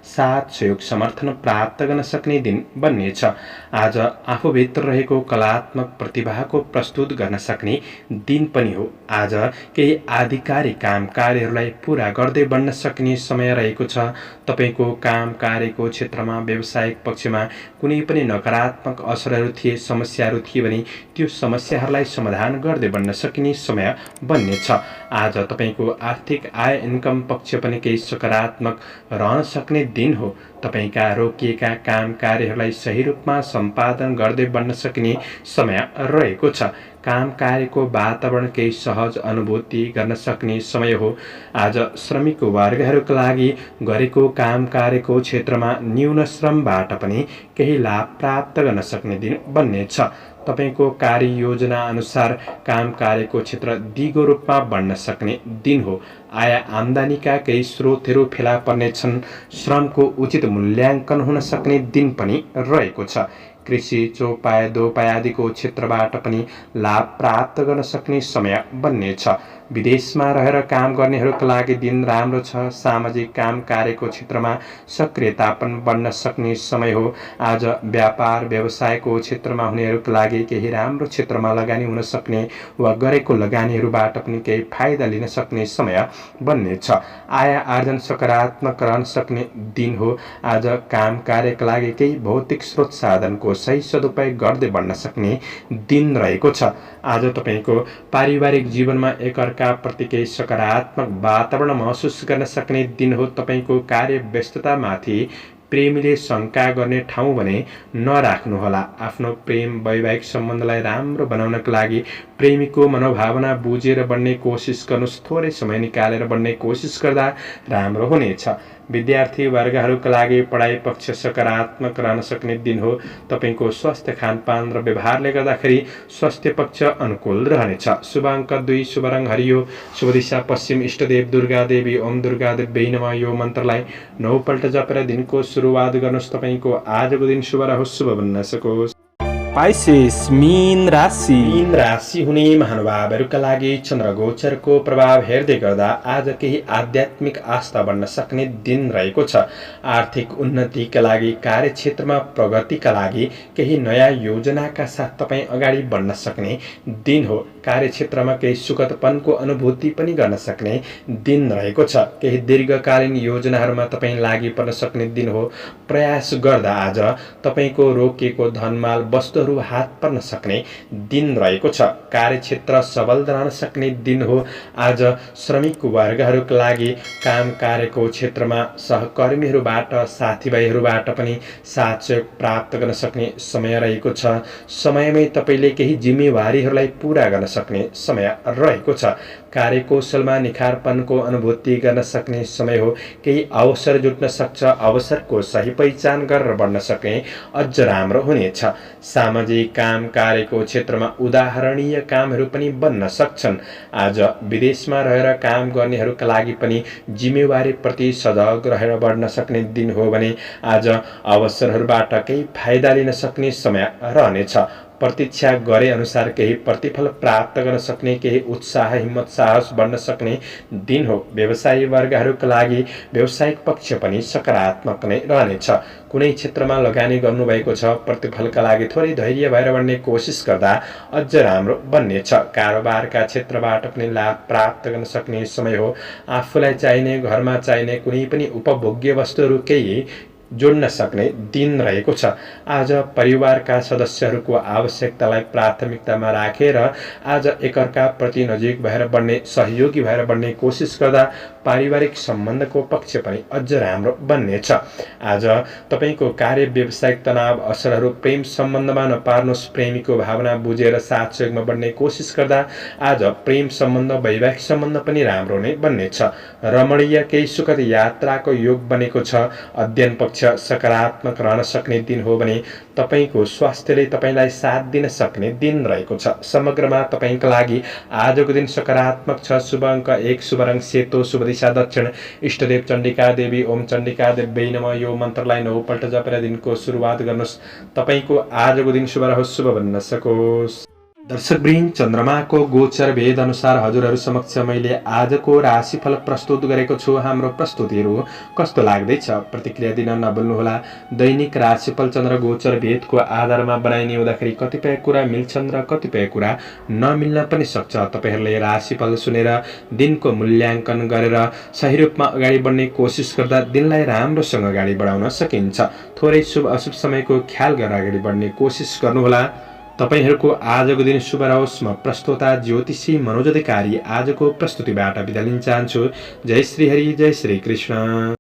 Speaker 1: साथ सहयोग समर्थन प्राप्त गर्न सक्ने दिन बन्नेछ। आज आफूभित्र रहेको कलात्मक प्रतिभाको प्रस्तुत गर्न सक्ने दिन पनि हो। आज केही आधिकारिक काम कार्यहरूलाई पूरा गर्दै बढ्न सक्ने समय रहेको छ। तपाईँको काम कार्यको क्षेत्रमा व्यावसायिक पक्षमा कुनै पनि नकारात्मक असरहरू थिए, समस्याहरू थिए भने त्यो समस्याहरूलाई समाधान गर्दै बढ्न सकिने समय बन्नेछ। आज तपाईँको आर्थिक आय इन्कम पक्ष पनि केही सकारात्मक रहन सक्ने दिन हो। तपाईँका रोकिएका काम कार्यहरूलाई सही रूपमा सम्पादन गर्दै बढ्न सकिने समय रहेको छ। काम कार्यको वातावरण केही सहज अनुभूति गर्न सक्ने समय हो। आज श्रमिक वर्गहरूका लागि गरेको काम कार्यको क्षेत्रमा न्यून श्रमबाट पनि केही लाभ प्राप्त गर्न सक्ने दिन बन्नेछ। तपाईँको कार्य योजना अनुसार काम कार्यको क्षेत्र दिगो रूपमा बढ्न सक्ने दिन हो। आय आम्दानीका केही स्रोतहरू फेला पर्नेछन्। श्रमको उचित मूल्याङ्कन हुन सक्ने दिन पनि रहेको छ। कृषि, चौपाया, दोपाया आदिको क्षेत्रबाट पनि लाभ प्राप्त गर्न सक्ने समय बन्नेछ। विदेशमा रहेर काम गर्नेहरूका लागि दिन राम्रो छ। सामाजिक काम कार्यको क्षेत्रमा सक्रियतापन बढ्न सक्ने समय हो। आज व्यापार व्यवसायको क्षेत्रमा हुनेहरूका लागि केही राम्रो क्षेत्रमा लगानी हुन सक्ने वा गरेको लगानीहरूबाट पनि केही फाइदा लिन सक्ने समय बन्नेछ। आय आर्जन सकारात्मक रहन सक्ने दिन हो। आज काम कार्यका लागि केही भौतिक स्रोत साधनको सही सदुपयोग गर्दै बढ्न सक्ने दिन रहेको छ। आज तपाईँको पारिवारिक जीवनमा एकअर्का प्रति केही सकारात्मक वातावरण महसुस गर्न सक्ने दिन हो। तपाईँको कार्य व्यस्ततामाथि प्रेमीले शङ्का गर्ने ठाउँ भने नराख्नुहोला। आफ्नो प्रेम वैवाहिक सम्बन्धलाई राम्रो बनाउनका लागि प्रेमीको मनोभावना बुझेर बढ्ने कोसिस गर्नुहोस्। थोरै समय निकालेर बढ्ने कोसिस गर्दा राम्रो हुनेछ। विद्यार्थी वर्गहरूका लागि पढाइ पक्ष सकारात्मक रहन सक्ने दिन हो। तपाईँको स्वास्थ्य खानपान र व्यवहारले गर्दाखेरि स्वास्थ्य पक्ष अनुकूल रहनेछ। शुभ अङ्क 2, शुभ रङ हरियो, शुभ दिशा पश्चिम, इष्टदेव दुर्गा देवी ओम दुर्गा देवी नमः यो मन्त्रलाई 9 पल्ट जपेर दिनको सुरुवात गर्नुहोस्। तपाईँको आजको दिन शुभ रहोस्, शुभ बन्न सकोस्।
Speaker 2: पाइसेस मीन राशि।
Speaker 1: मीन राशि हुने महानुभावहरूका लागि चन्द्रगोचरको प्रभाव हेर्दै गर्दा आज केही आध्यात्मिक आस्था बढ्न सक्ने दिन रहेको छ। आर्थिक उन्नतिका लागि, कार्यक्षेत्रमा प्रगतिका लागि केही नयाँ योजनाका साथ तपाईँ अगाडि बढ्न सक्ने दिन हो। कार्यक्षेत्रमा केही सुखदपनको अनुभूति पनि गर्न सक्ने दिन रहेको छ। केही दीर्घकालीन योजनाहरूमा तपाईँ लागि पर्न सक्ने दिन हो। प्रयास गर्दा आज तपाईँको रोकिएको धनमाल वस्तुहरू हात पर्न सक्ने दिन रहेको छ। कार्यक्षेत्र सबल रहन सक्ने दिन हो। आज श्रमिक वर्गहरूका लागि काम कार्यको क्षेत्रमा सहकर्मीहरूबाट, साथीभाइहरूबाट पनि साथ सहयोग प्राप्त गर्न सक्ने समय रहेको छ। समयमै तपाईँले केही जिम्मेवारीहरूलाई पूरा गर्न सक्ने समय रहेको छ। कार्यकौशलमा निखारपनको अनुभूति गर्न सक्ने समय हो। केही अवसर जुट्न सक्छ। अवसरको सही पहिचान गरेर बढ्न सक्ने अझ राम्रो हुनेछ। सामाजिक काम कार्यको क्षेत्रमा उदाहरणीय कामहरू पनि बन्न सक्छन्। आज विदेशमा रहेर काम गर्नेहरूका लागि पनि जिम्मेवारीप्रति सजग रहेर बढ्न सक्ने दिन हो भने आज अवसरहरूबाट केही फाइदा लिन सक्ने समय रहनेछ। प्रतीक्षा गरे अनुसार केही प्रतिफल प्राप्त गर्न सक्ने, केही उत्साह हिम्मत साहस बढ्न सक्ने दिन हो। व्यवसायी वर्गहरूका लागि व्यावसायिक पक्ष पनि सकारात्मक नै रहनेछ। कुनै क्षेत्रमा लगानी गर्नुभएको छ, प्रतिफलका लागि थोरै धैर्य भएर बढ्ने कोसिस गर्दा अझ राम्रो बन्नेछ। कारोबारका क्षेत्रबाट पनि लाभ प्राप्त गर्न सक्ने समय हो। आफूलाई चाहिने, घरमा चाहिने कुनै पनि उपभोग्य वस्तुहरू केही जोड्न सक्ने दिन रहेको छ। आज परिवारका सदस्यहरूको आवश्यकतालाई प्राथमिकतामा राखेर आज एकअर्का प्रति नजिक भएर बढ्ने, सहयोगी भएर बढ्ने कोसिस गर्दा पारिवारिक सम्बन्धको पक्ष पनि अझ राम्रो बन्नेछ। आज तपाईको कार्य व्यावसायिक तनाव असरहरू प्रेम सम्बन्धमा नपार्नुहोस्। प्रेमीको भावना बुझेर साथ सहयोगमा बढ्ने कोसिस गर्दा आज प्रेम सम्बन्ध, वैवाहिक सम्बन्ध पनि राम्रो नै बन्नेछ। रमणीय केही सुखद यात्राको योग बनेको छ। अध्ययन पक्ष सकारात्मक रहन सक्ने दिन हो भने तपाईको स्वास्थ्यले तपाईलाई साथ दिन सक्ने दिन रहेको छ। समग्रमा तपाईका लागि आजको दिन सकारात्मक छ। शुभ अङ्क 1, शुभ रङ सेतो, शुभ दिशा दक्षिण, इष्टदेव चण्डिका देवी। ओम चण्डिका देवी नमः। यो मन्त्रलाई 9 पल्ट जपेर दिनको सुरुवात गर्नुहोस्। तपाईको आजको दिन शुभ रहोस्, शुभ बन्न सकोस्। दर्शकवृन्द, चन्द्रमाको गोचर भेद अनुसार हजुरहरू समक्ष मैले आजको राशिफल प्रस्तुत गरेको छु। हाम्रो प्रस्तुतिहरू कस्तो लाग्दैछ प्रतिक्रिया दिन नभुल्नुहोला। दैनिक राशिफल चन्द्र गोचर भेदको आधारमा बनाइने हुँदाखेरि कतिपय कुरा मिल्छन् र कतिपय कुरा नमिल्न पनि सक्छ। तपाईहरूले राशिफल सुनेर दिनको मूल्याङ्कन गरेर सही रूपमा अगाडि बढ्ने कोसिस गर्दा दिनलाई राम्रोसँग अगाडि बढाउन सकिन्छ। थोरै शुभ अशुभ समयको ख्याल गरेर अगाडि बढ्ने कोसिस गर्नुहोला। तपाईहरूको आजको दिन शुभ रहोस्। म प्रस्तोता ज्योतिषी मनोज अधिकारी आजको प्रस्तुतिबाट बिदा लिन चाहन्छु। जय श्री हरि, जय श्री कृष्ण।